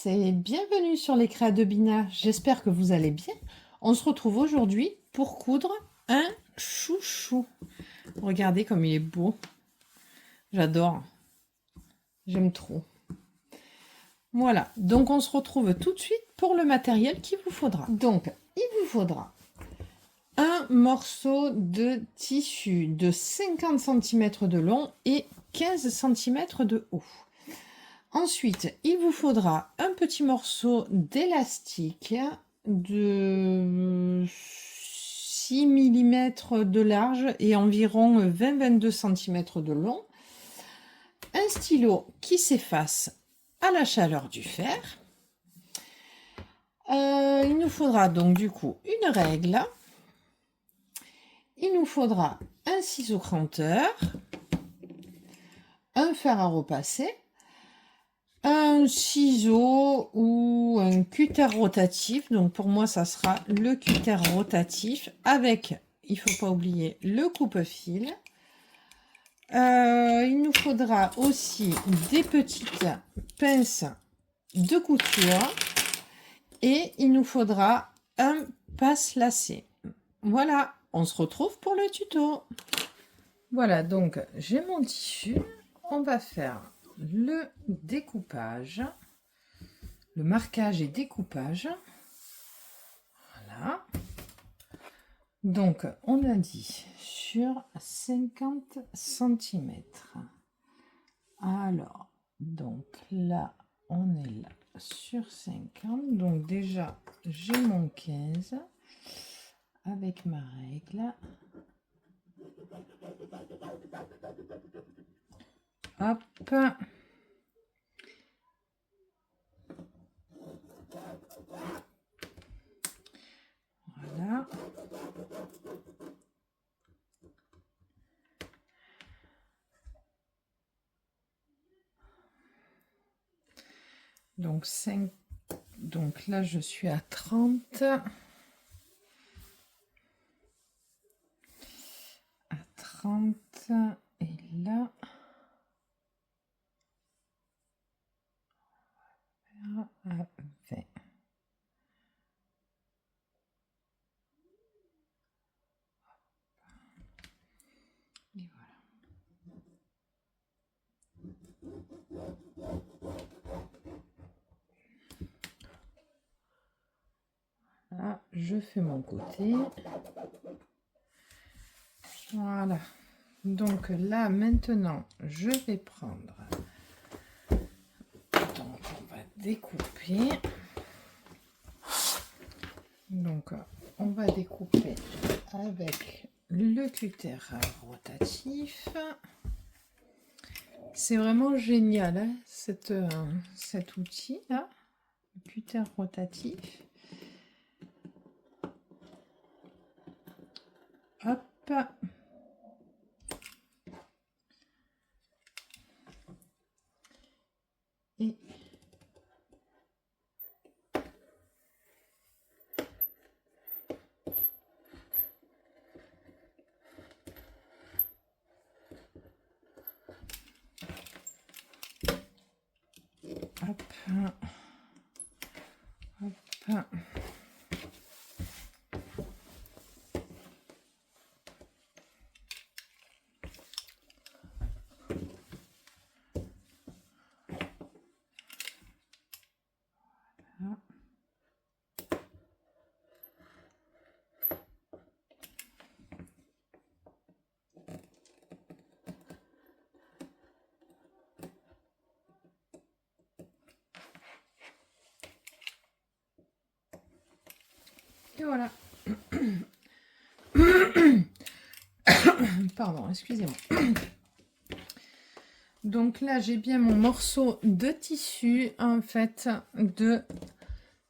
tous et bienvenue sur les Créas de Bina. J'espère que vous allez bien. On se retrouve aujourd'hui pour coudre un chouchou. Regardez comme il est beau. J'adore. J'aime trop. Voilà, donc on se retrouve tout de suite pour le matériel qu'il vous faudra. Donc, il vous faudra un morceau de tissu de 50 cm de long et 15 cm de haut. Ensuite, il vous faudra un petit morceau d'élastique de 6 mm de large et environ 20-22 cm de long. Un stylo qui s'efface à la chaleur du fer. Il nous faudra donc du coup une règle. Il nous faudra un ciseau cranteur, un fer à repasser, un ciseau ou un cutter rotatif. Donc pour moi ça sera le cutter rotatif avec, il faut pas oublier, le coupe-fil. Il nous faudra aussi des petites pinces de couture et il nous faudra un passe-lacet. Voilà, on se retrouve pour le tuto. Voilà, donc j'ai mon tissu. On va faire le découpage, le marquage et découpage. Voilà. Donc, on a dit sur 50 cm. Alors, donc là, on est là sur 50. Donc déjà, j'ai mon 15 avec ma règle. Hop. Voilà. Donc 5. Donc là, je suis à 30. À 30. Et là, à 20. Et voilà. Là, je fais mon côté. Voilà. Donc là, maintenant, je vais prendre. Donc, on va découper. Donc, on va découper avec le cutter rotatif. C'est vraiment génial, hein, cet outil-là, le cutter rotatif. Hop. Et hop. Hop. Et voilà. Pardon, excusez-moi. Donc là, j'ai bien mon morceau de tissu, en fait, de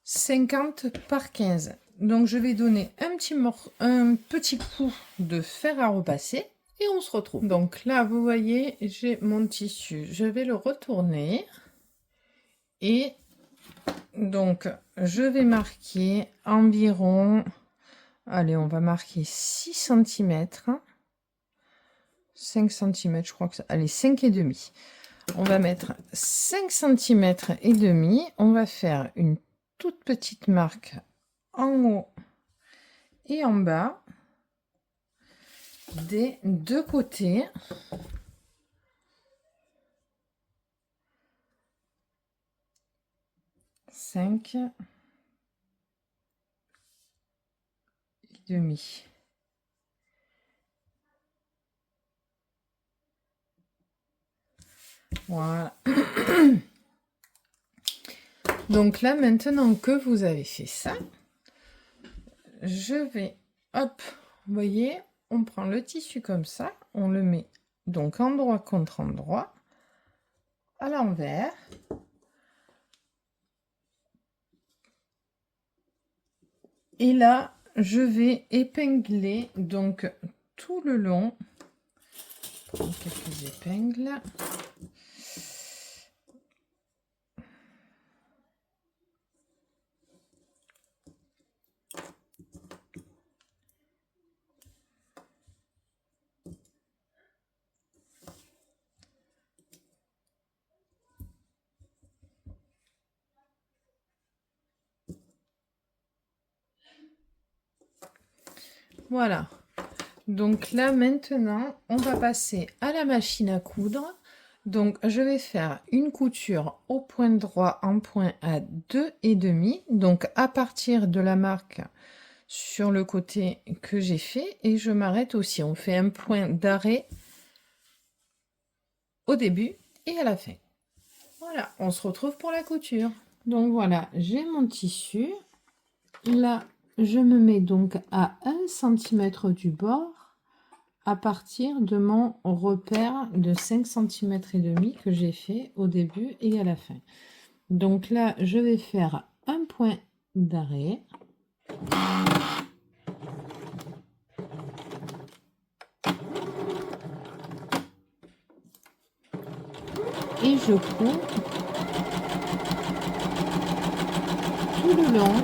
50 par 15. Donc, je vais donner un petit coup de fer à repasser et on se retrouve. Donc là, vous voyez, j'ai mon tissu. Je vais le retourner et donc, je vais marquer environ, allez, on va marquer 6 cm. 5 cm, je crois que ça, allez, 5 et demi. On va mettre 5 cm et demi. On va faire une toute petite marque en haut et en bas des deux côtés. Cinq et demi. Voilà. Donc là, maintenant que vous avez fait ça, je vais, hop, vous voyez, on prend le tissu comme ça, on le met donc endroit contre endroit, à l'envers. Et là, je vais épingler donc tout le long. Quelques épingles. Voilà. Donc là, maintenant, on va passer à la machine à coudre. Donc, je vais faire une couture au point droit en point à 2,5. Donc, à partir de la marque sur le côté que j'ai fait. Et je m'arrête aussi. On fait un point d'arrêt au début et à la fin. Voilà, on se retrouve pour la couture. Donc voilà, j'ai mon tissu. Là, je me mets donc à 1 cm du bord à partir de mon repère de 5 cm et demi que j'ai fait au début et à la fin. Donc là, je vais faire un point d'arrêt. Et je couds tout le long .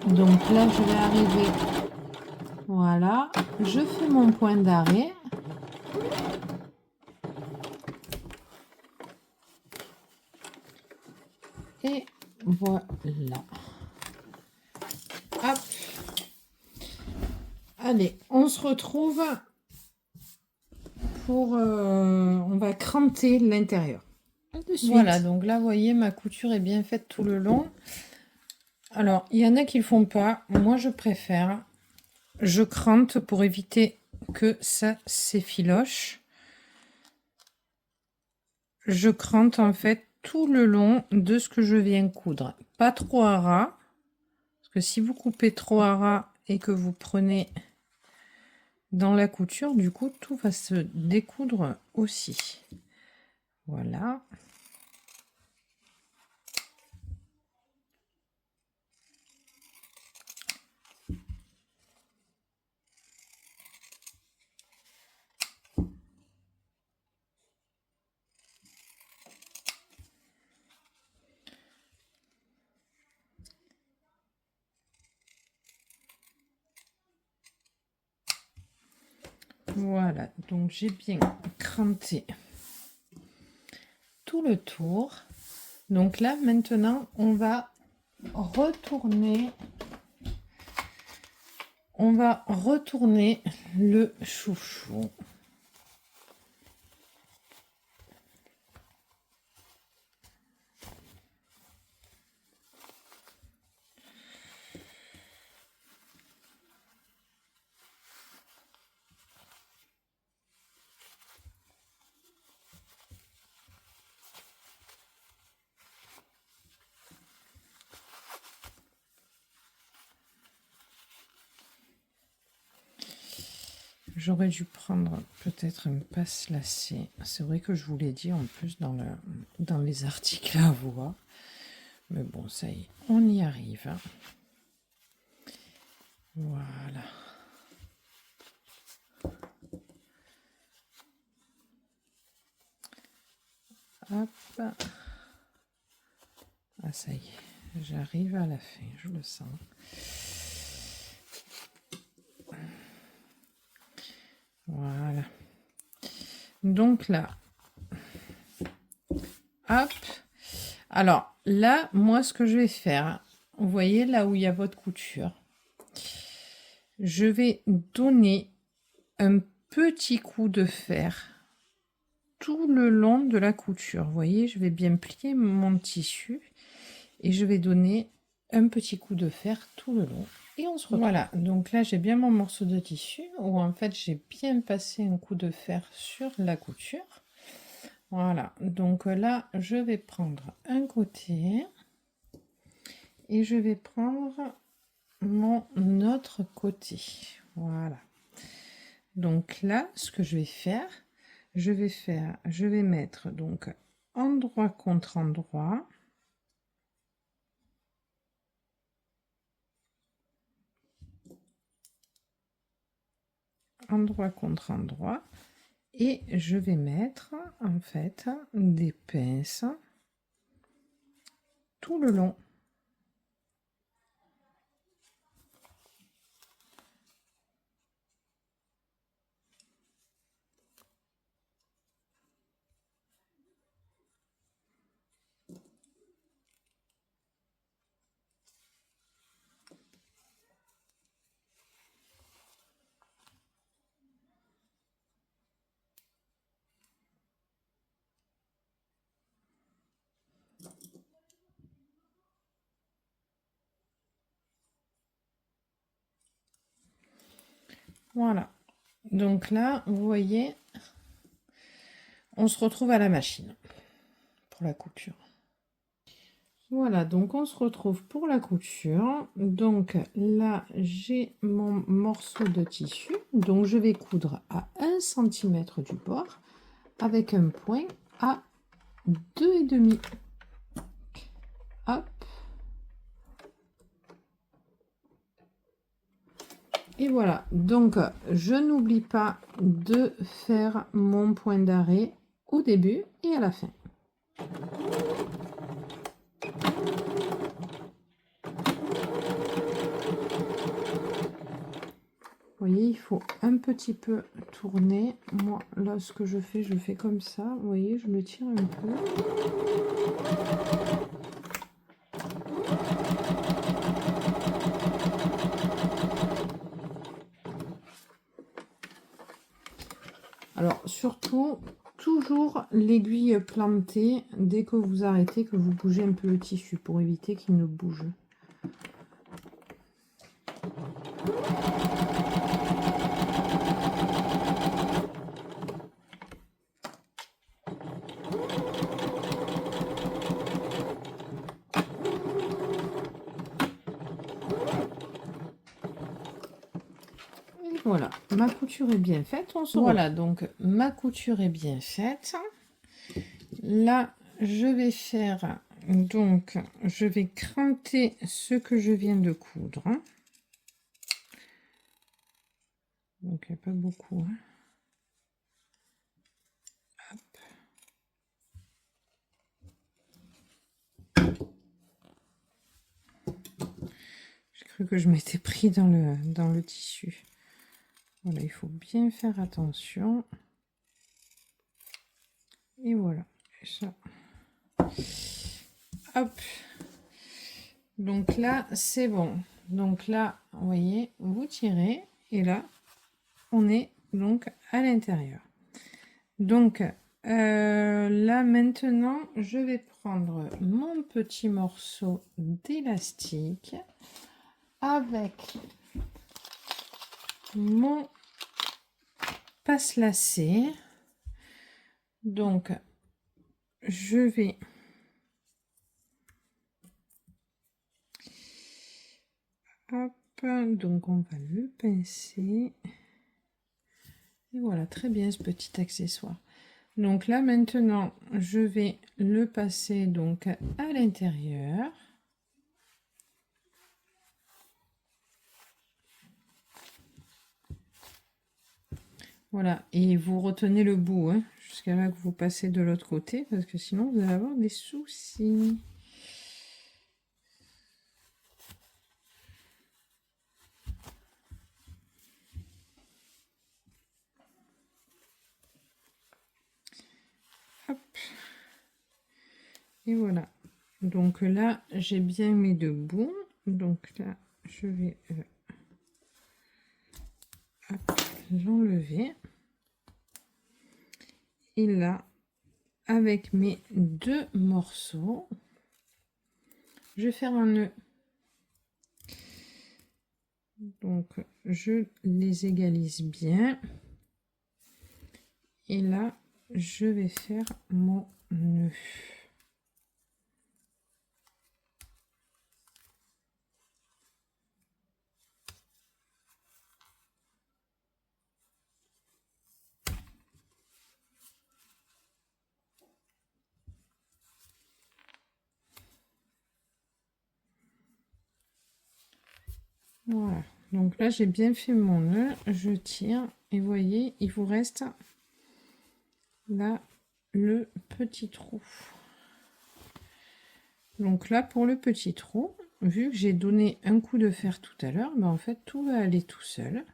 Donc là, je vais arriver, voilà, je fais mon point d'arrêt. Et voilà. Hop. Allez, on se retrouve pour... on va cranter l'intérieur. Voilà, donc là, vous voyez, ma couture est bien faite tout le long. Alors, il y en a qui ne le font pas. Moi, je préfère. Je crante pour éviter que ça s'effiloche. Je crante en fait tout le long de ce que je viens coudre. Pas trop à ras. Parce que si vous coupez trop à ras et que vous prenez dans la couture, du coup, tout va se découdre aussi. Voilà. Voilà, donc j'ai bien cranté tout le tour. Donc là, maintenant, on va retourner le chouchou. J'aurais dû prendre peut-être un passe-lacet. C'est vrai que je vous l'ai dit en plus dans les articles à voix. Mais bon, ça y est, on y arrive. Voilà. Hop. Ah, ça y est, j'arrive à la fin, je le sens. Voilà. Donc là, hop. Alors là, moi, ce que je vais faire, vous voyez là où il y a votre couture, je vais donner un petit coup de fer tout le long de la couture. Vous voyez, je vais bien plier mon tissu et je vais donner un petit coup de fer tout le long. Et on se retrouve. Voilà, donc là j'ai bien mon morceau de tissu où en fait j'ai bien passé un coup de fer sur la couture. Voilà, donc là je vais prendre un côté et je vais prendre mon autre côté. Voilà. Donc là, ce que je vais mettre donc endroit contre endroit. Endroit contre endroit. Et je vais mettre en fait des pinces tout le long. Voilà. Donc là, vous voyez, on se retrouve à la machine pour la couture. Voilà, donc on se retrouve pour la couture. Donc là, j'ai mon morceau de tissu. Donc je vais coudre à 1 cm du bord avec un point à 2,5. Hop. Et voilà, donc je n'oublie pas de faire mon point d'arrêt au début et à la fin. Vous voyez, il faut un petit peu tourner. Moi, là, ce que je fais comme ça. Vous voyez, je le tire un peu. Alors, surtout, toujours l'aiguille plantée dès que vous arrêtez, que vous bougez un peu le tissu pour éviter qu'il ne bouge. Voilà, ma couture est bien faite. Voilà, donc ma couture est bien faite. Là, je vais faire, donc, je vais cranter ce que je viens de coudre. Donc, il n'y a pas beaucoup. Hein. J'ai cru que je m'étais pris dans le tissu. Voilà, il faut bien faire attention. Et voilà. Et ça. Hop. Donc là, c'est bon. Donc là, vous voyez, vous tirez. Et là, on est donc à l'intérieur. Donc, là, maintenant, je vais prendre mon petit morceau d'élastique avec mon passe-lacet. Donc, je vais hop, donc on va le pincer. Et voilà, très bien ce petit accessoire. Donc là, maintenant, je vais le passer donc à l'intérieur. Voilà, et vous retenez le bout, hein, jusqu'à là que vous passez de l'autre côté, parce que sinon vous allez avoir des soucis. Hop. Et voilà. Donc là, j'ai bien mes deux bouts. Donc là, je vais l'enlever. Et là, avec mes deux morceaux, je vais faire un nœud. Donc, je les égalise bien. Et là, je vais faire mon nœud. Voilà, donc là j'ai bien fait mon nœud, je tire et vous voyez, il vous reste là le petit trou. Donc là pour le petit trou, vu que j'ai donné un coup de fer tout à l'heure, ben en fait tout va aller tout seul.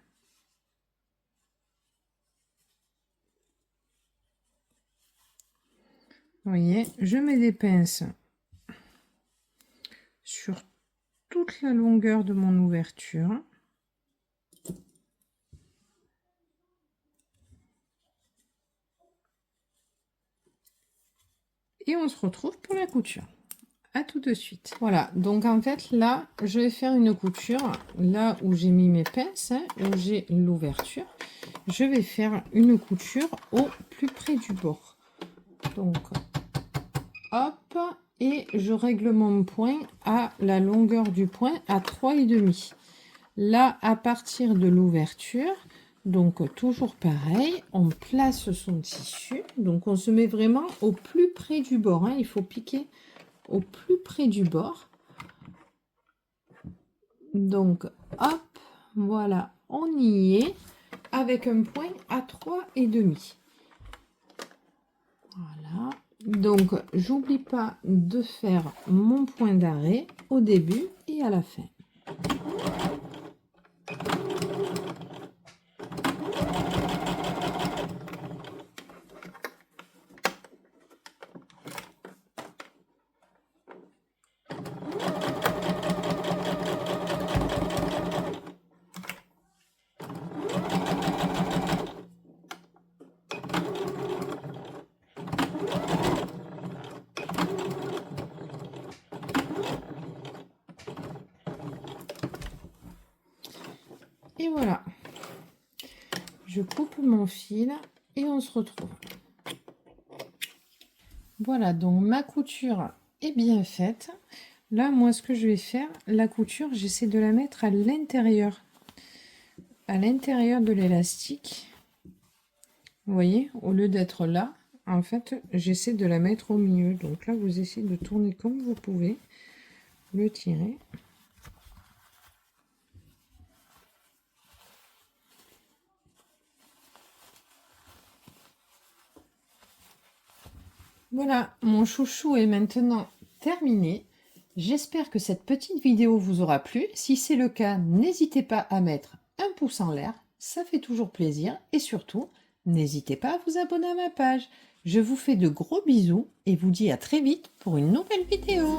Vous voyez, je mets des pinces sur toute la longueur de mon ouverture. Et on se retrouve pour la couture. À tout de suite. Voilà, donc en fait là, je vais faire une couture là où j'ai mis mes pinces, hein, où j'ai l'ouverture. Je vais faire une couture au plus près du bord. Donc, hop, et je règle mon point à la longueur du point à 3,5. Là, à partir de l'ouverture, donc toujours pareil, on place son tissu. Donc on se met vraiment au plus près du bord, hein. Il faut piquer au plus près du bord. Donc hop, voilà, on y est avec un point à 3,5. Voilà, donc j'oublie pas de faire mon point d'arrêt au début et à la fin. Et voilà, je coupe mon fil et on se retrouve. Voilà, donc ma couture est bien faite. Là, moi, ce que je vais faire, la couture, j'essaie de la mettre à l'intérieur de l'élastique. Vous voyez, au lieu d'être là, en fait, j'essaie de la mettre au milieu. Donc là, vous essayez de tourner comme vous pouvez, le tirer. Voilà, mon chouchou est maintenant terminé. J'espère que cette petite vidéo vous aura plu. Si c'est le cas, n'hésitez pas à mettre un pouce en l'air, ça fait toujours plaisir. Et surtout, n'hésitez pas à vous abonner à ma page. Je vous fais de gros bisous et vous dis à très vite pour une nouvelle vidéo.